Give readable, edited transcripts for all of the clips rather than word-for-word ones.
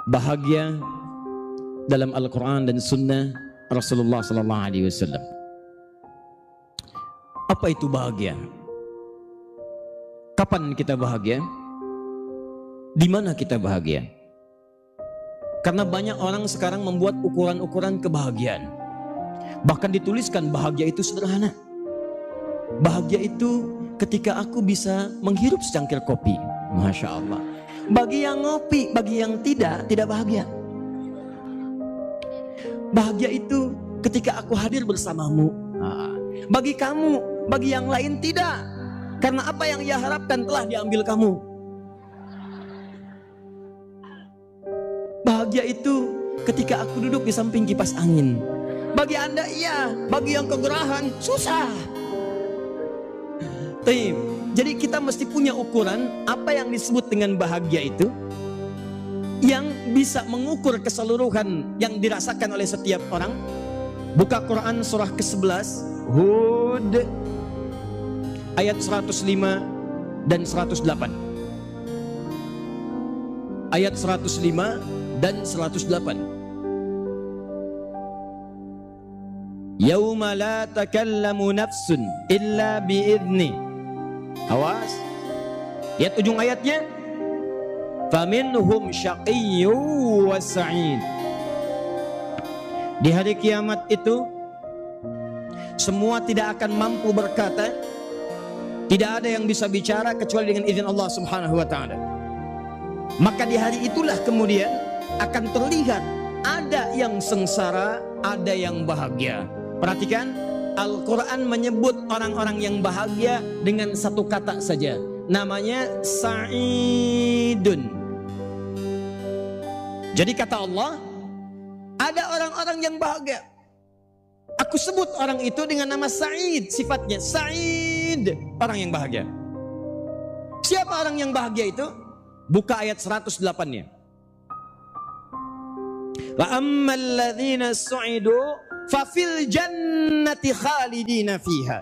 bahagia dalam Al-Quran dan Sunnah Rasulullah Sallallahu Alaihi Wasallam. Apa itu bahagia? Kapan kita bahagia? Di mana kita bahagia? Karena banyak orang sekarang membuat ukuran-ukuran kebahagiaan. Bahkan dituliskan bahagia itu sederhana. Bahagia itu ketika aku bisa menghirup secangkir kopi. Masya Allah. Bagi yang ngopi, bagi yang tidak bahagia. Bahagia itu ketika aku hadir bersamamu. Bagi kamu, bagi yang lain tidak. Karena apa yang ia harapkan telah diambil kamu. Bahagia itu ketika aku duduk di samping kipas angin. Bagi Anda iya, bagi yang kegerahan susah. Jadi kita mesti punya ukuran apa yang disebut dengan bahagia itu, yang bisa mengukur keseluruhan yang dirasakan oleh setiap orang. Buka Quran surah ke-11 Hud ayat 105 dan 108. Ayat 105 dan 108. Yauma la takallamu nafsun illa biidni. Awas. Lihat ujung ayatnya. Faminhum syaqiyyu wa sa'id. Di hari kiamat itu semua tidak akan mampu berkata, tidak ada yang bisa bicara kecuali dengan izin Allah Subhanahu wa taala. Maka di hari itulah kemudian akan terlihat ada yang sengsara, ada yang bahagia. Perhatikan, Al-Quran menyebut orang-orang yang bahagia dengan satu kata saja. Namanya Sa'idun. Jadi kata Allah, ada orang-orang yang bahagia. Aku sebut orang itu dengan nama Sa'id. Sifatnya Sa'id, orang yang bahagia. Siapa orang yang bahagia itu? Buka ayat 108-nya. Wa ammal ladzina su'idu fafil jannati khalidina fiha.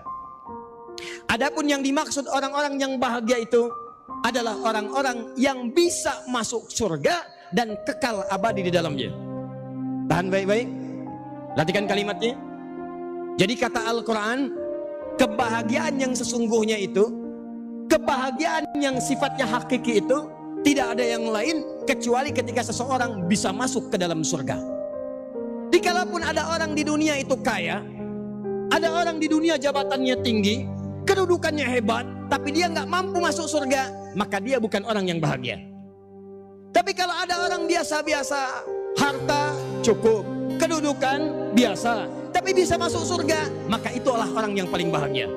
Adapun yang dimaksud orang-orang yang bahagia itu adalah orang-orang yang bisa masuk surga dan kekal abadi di dalamnya. Tahan baik-baik. Perhatikan kalimatnya. Jadi kata Al-Quran, kebahagiaan yang sesungguhnya itu, kebahagiaan yang sifatnya hakiki itu, tidak ada yang lain kecuali ketika seseorang bisa masuk ke dalam surga. Dikalaupun ada orang di dunia itu kaya, ada orang di dunia jabatannya tinggi, kedudukannya hebat, tapi dia nggak mampu masuk surga, maka dia bukan orang yang bahagia. Tapi kalau ada orang biasa-biasa, harta cukup, kedudukan biasa, tapi bisa masuk surga, maka itulah orang yang paling bahagia.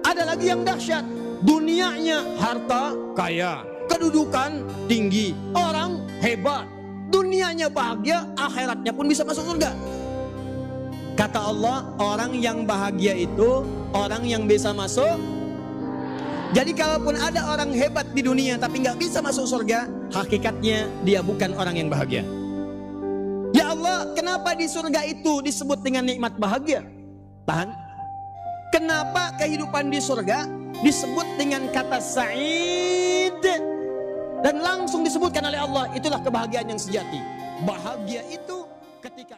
Ada lagi yang dahsyat, dunianya harta kaya, kedudukan tinggi, orang hebat, dunianya bahagia, akhiratnya pun bisa masuk surga. Kata Allah, orang yang bahagia itu orang yang bisa masuk. Jadi kalaupun ada orang hebat di dunia tapi nggak bisa masuk surga, hakikatnya dia bukan orang yang bahagia. Ya Allah, kenapa di surga itu disebut dengan nikmat bahagia? Tahan. Kenapa kehidupan di surga disebut dengan kata Sa'id? Dan langsung disebutkan oleh Allah, itulah kebahagiaan yang sejati. Bahagia itu ketika